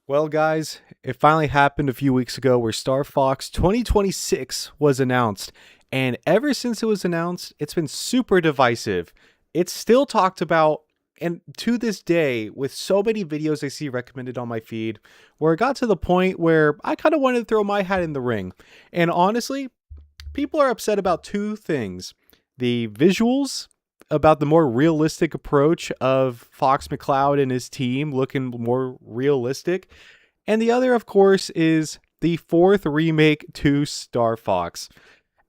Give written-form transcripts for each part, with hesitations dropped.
Well, guys, it finally happened a few weeks ago where Star Fox 2026 was announced. And ever since it was announced, it's been super divisive. It's still talked about, and to this day, with so many videos I see recommended on my feed, where it got to the point where I kind of wanted to throw my hat in the ring. And honestly, people are upset about two things: the visuals, about the more realistic approach of Fox McCloud and his team looking more realistic. And the other, of course, is the fourth remake to Star Fox.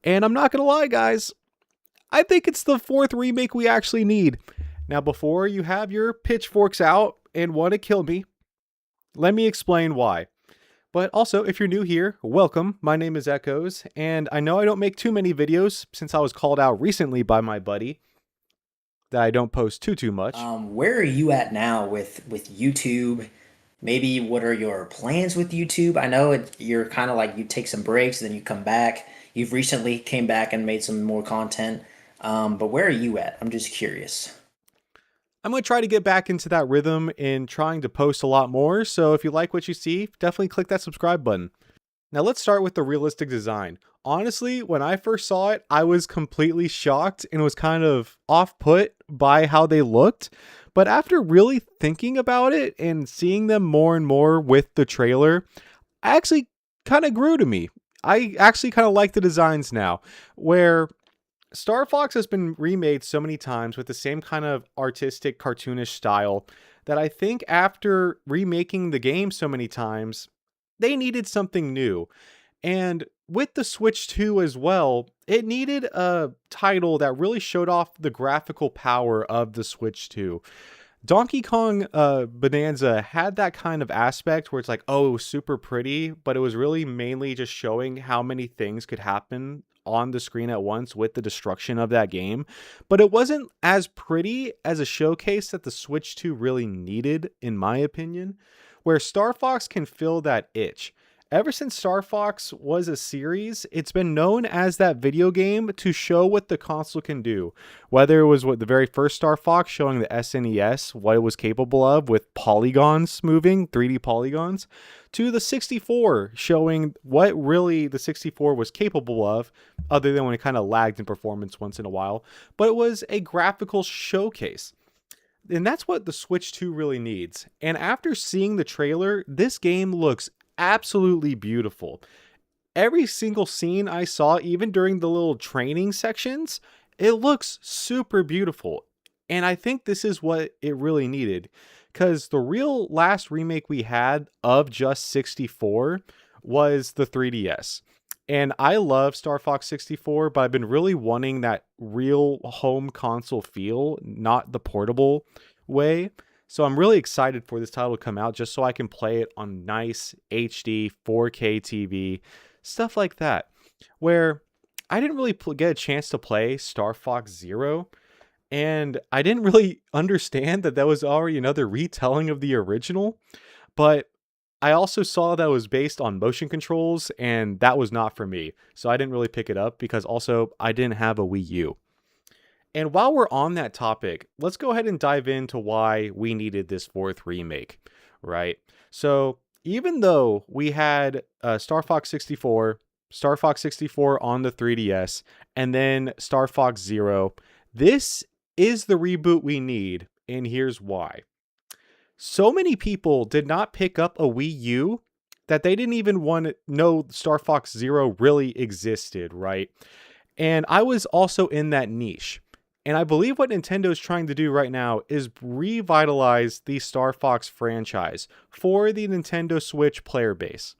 And I'm not going to lie, guys, I think it's the fourth remake we actually need. Now, before you have your pitchforks out and want to kill me, let me explain why. But also, if you're new here, welcome. My name is Echoes, and I know I don't make too many videos since I was called out recently by my buddy that I don't post too much. Where are you at now with YouTube? Maybe what are your plans with YouTube? I know you're kind of like you take some breaks, then you come back. You've recently came back and made some more content. But where are you at? I'm just curious. I'm going to try to get back into that rhythm in trying to post a lot more. So if you like what you see, definitely click that subscribe button. Now let's start with the realistic design. Honestly, when I first saw it, I was completely shocked and was kind of off-put by how they looked. But after really thinking about it and seeing them more and more with the trailer, I actually kind of grew to me. I actually kind of like the designs now, where Star Fox has been remade so many times with the same kind of artistic, cartoonish style that I think after remaking the game so many times, they needed something new. And with the Switch 2 as well, it needed a title that really showed off the graphical power of the Switch 2. Donkey Kong Bonanza had that kind of aspect where it's like, oh, it was super pretty, but it was really mainly just showing how many things could happen on the screen at once with the destruction of that game. But it wasn't as pretty as a showcase that the Switch 2 really needed, in my opinion, where Star Fox can fill that itch. Ever since Star Fox was a series, it's been known as that video game to show what the console can do. Whether it was what the very first Star Fox showing the SNES what it was capable of with polygons moving, 3D polygons, to the 64 showing what really the 64 was capable of, other than when it kind of lagged in performance once in a while. But it was a graphical showcase. And that's what the Switch 2 really needs. And after seeing the trailer, this game looks absolutely beautiful. Every single scene I saw, even during the little training sections, it looks super beautiful. And I think this is what it really needed. Because the real last remake we had of just 64 was the 3DS. And I love Star Fox 64, but I've been really wanting that real home console feel, not the portable way. So I'm really excited for this title to come out just so I can play it on nice HD 4K TV, stuff like that. Where I didn't really get a chance to play Star Fox Zero, and I didn't really understand that that was already another retelling of the original, but I also saw that it was based on motion controls, and that was not for me. So I didn't really pick it up because also I didn't have a Wii U. And while we're on that topic, let's go ahead and dive into why we needed this fourth remake, right? So, even though we had Star Fox 64, Star Fox 64 on the 3DS, and then Star Fox Zero, this is the reboot we need, and here's why. So many people did not pick up a Wii U that they didn't even want to know Star Fox Zero really existed, right? And I was also in that niche. And I believe what Nintendo is trying to do right now is revitalize the Star Fox franchise for the Nintendo Switch player base.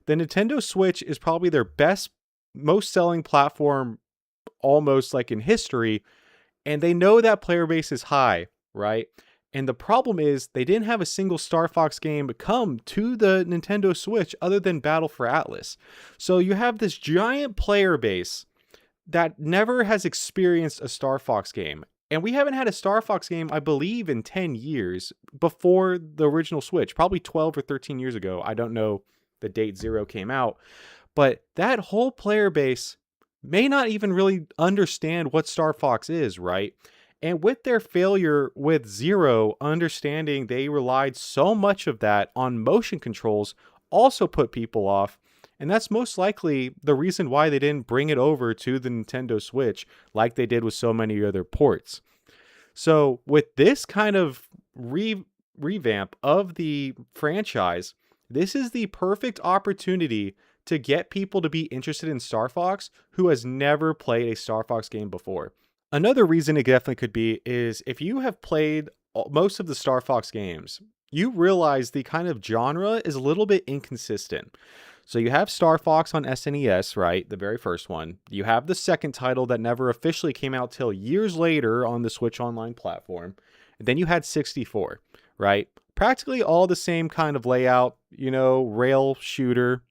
The Nintendo Switch is probably their best, most selling platform almost like in history, and they know that player base is high, right? And the problem is they didn't have a single Star Fox game come to the Nintendo Switch other than Battle for Atlas. So you have this giant player base that never has experienced a Star Fox game. And we haven't had a Star Fox game, I believe, in 10 years before the original Switch, probably 12 or 13 years ago. I don't know the date Zero came out. But that whole player base may not even really understand what Star Fox is, right? And with their failure with Zero, understanding they relied so much of that on motion controls also put people off. And that's most likely the reason why they didn't bring it over to the Nintendo Switch like they did with so many other ports. So, with this kind of revamp of the franchise, this is the perfect opportunity to get people to be interested in Star Fox who has never played a Star Fox game before. Another reason it definitely could be is if you have played most of the Star Fox games, you realize the kind of genre is a little bit inconsistent. So you have Star Fox on SNES, right? The very first one. You have the second title that never officially came out till years later on the Switch Online platform. And then you had 64, right? Practically all the same kind of layout, rail shooter,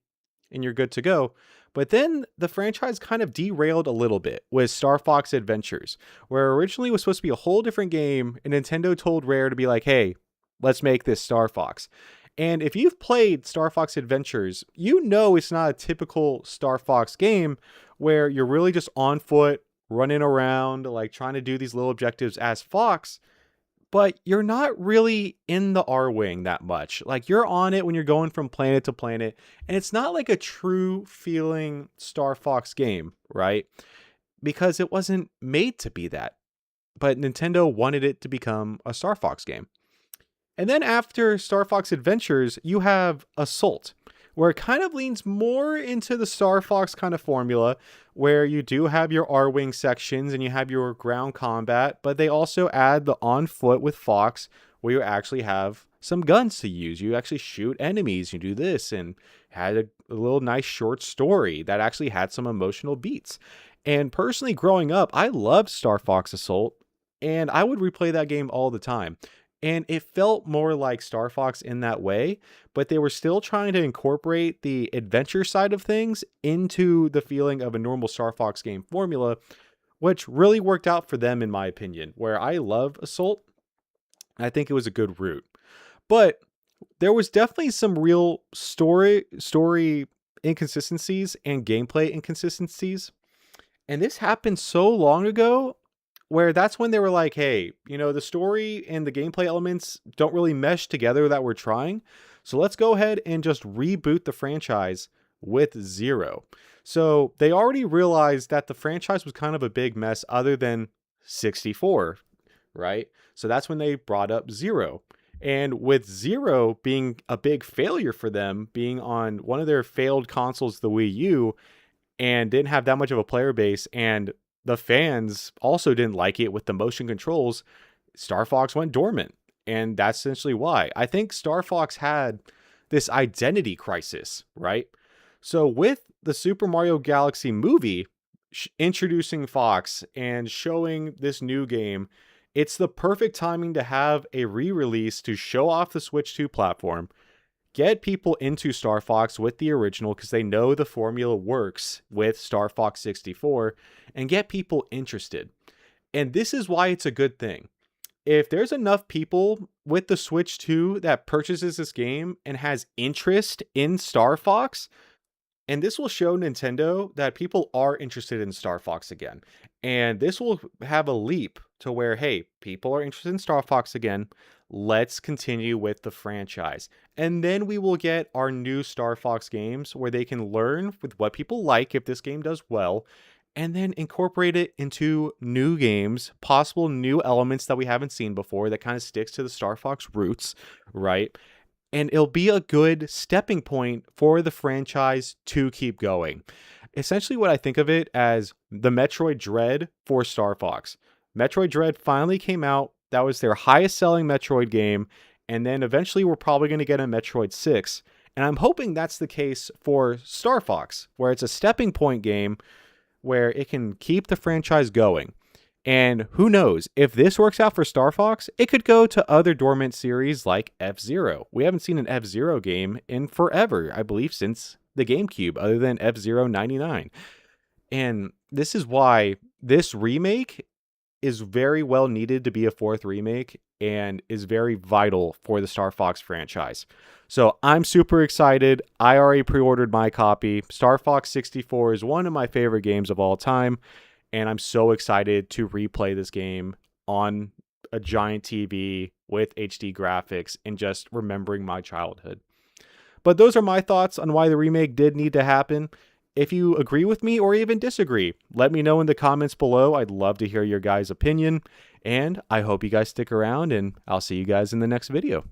and you're good to go. But then the franchise kind of derailed a little bit with Star Fox Adventures, where originally it was supposed to be a whole different game, and Nintendo told Rare to be like, hey, let's make this Star Fox. And if you've played Star Fox Adventures, you know it's not a typical Star Fox game where you're really just on foot, running around, like trying to do these little objectives as Fox, but you're not really in the R Wing that much. Like you're on it when you're going from planet to planet, and it's not like a true feeling Star Fox game, right? Because it wasn't made to be that. But Nintendo wanted it to become a Star Fox game. And then after Star Fox Adventures, you have Assault, where it kind of leans more into the Star Fox kind of formula, where you do have your R-Wing sections and you have your ground combat, but they also add the on foot with Fox, where you actually have some guns to use. You actually shoot enemies, you do this, and had a little nice short story that actually had some emotional beats. And personally, growing up, I loved Star Fox Assault, and I would replay that game all the time. And it felt more like Star Fox in that way, but they were still trying to incorporate the adventure side of things into the feeling of a normal Star Fox game formula, which really worked out for them, in my opinion, where I love Assault. I think it was a good route. But there was definitely some real story inconsistencies and gameplay inconsistencies. And this happened so long ago where that's when they were like, hey, the story and the gameplay elements don't really mesh together that we're trying. So let's go ahead and just reboot the franchise with Zero. So they already realized that the franchise was kind of a big mess other than 64, right? So that's when they brought up Zero. And with Zero being a big failure for them, being on one of their failed consoles, the Wii U, and didn't have that much of a player base, and the fans also didn't like it with the motion controls, Star Fox went dormant. And that's essentially why. I think Star Fox had this identity crisis, right? So with the Super Mario Galaxy movie introducing Fox and showing this new game, it's the perfect timing to have a re-release to show off the Switch 2 platform, get people into Star Fox with the original because they know the formula works with Star Fox 64, and get people interested. And this is why it's a good thing. If there's enough people with the Switch 2 that purchases this game and has interest in Star Fox, and this will show Nintendo that people are interested in Star Fox again. And this will have a leap to where, hey, people are interested in Star Fox again. Let's continue with the franchise. And then we will get our new Star Fox games where they can learn with what people like if this game does well, and then incorporate it into new games, possible new elements that we haven't seen before that kind of sticks to the Star Fox roots, right? And it'll be a good stepping point for the franchise to keep going. Essentially, what I think of it as the Metroid Dread for Star Fox. Metroid Dread finally came out. That was their highest selling Metroid game. And then eventually we're probably going to get a Metroid 6. And I'm hoping that's the case for Star Fox, where it's a stepping point game where it can keep the franchise going. And who knows, if this works out for Star Fox, it could go to other dormant series like F-Zero. We haven't seen an F-Zero game in forever, I believe, since the GameCube, other than F-Zero 99. And this is why this remake is very well needed to be a fourth remake and is very vital for the Star Fox franchise. So I'm super excited. I already pre-ordered my copy. Star Fox 64 is one of my favorite games of all time, and I'm so excited to replay this game on a giant TV with HD graphics and just remembering my childhood. But those are my thoughts on why the remake did need to happen. If you agree with me or even disagree, let me know in the comments below. I'd love to hear your guys' opinion. And I hope you guys stick around, and I'll see you guys in the next video.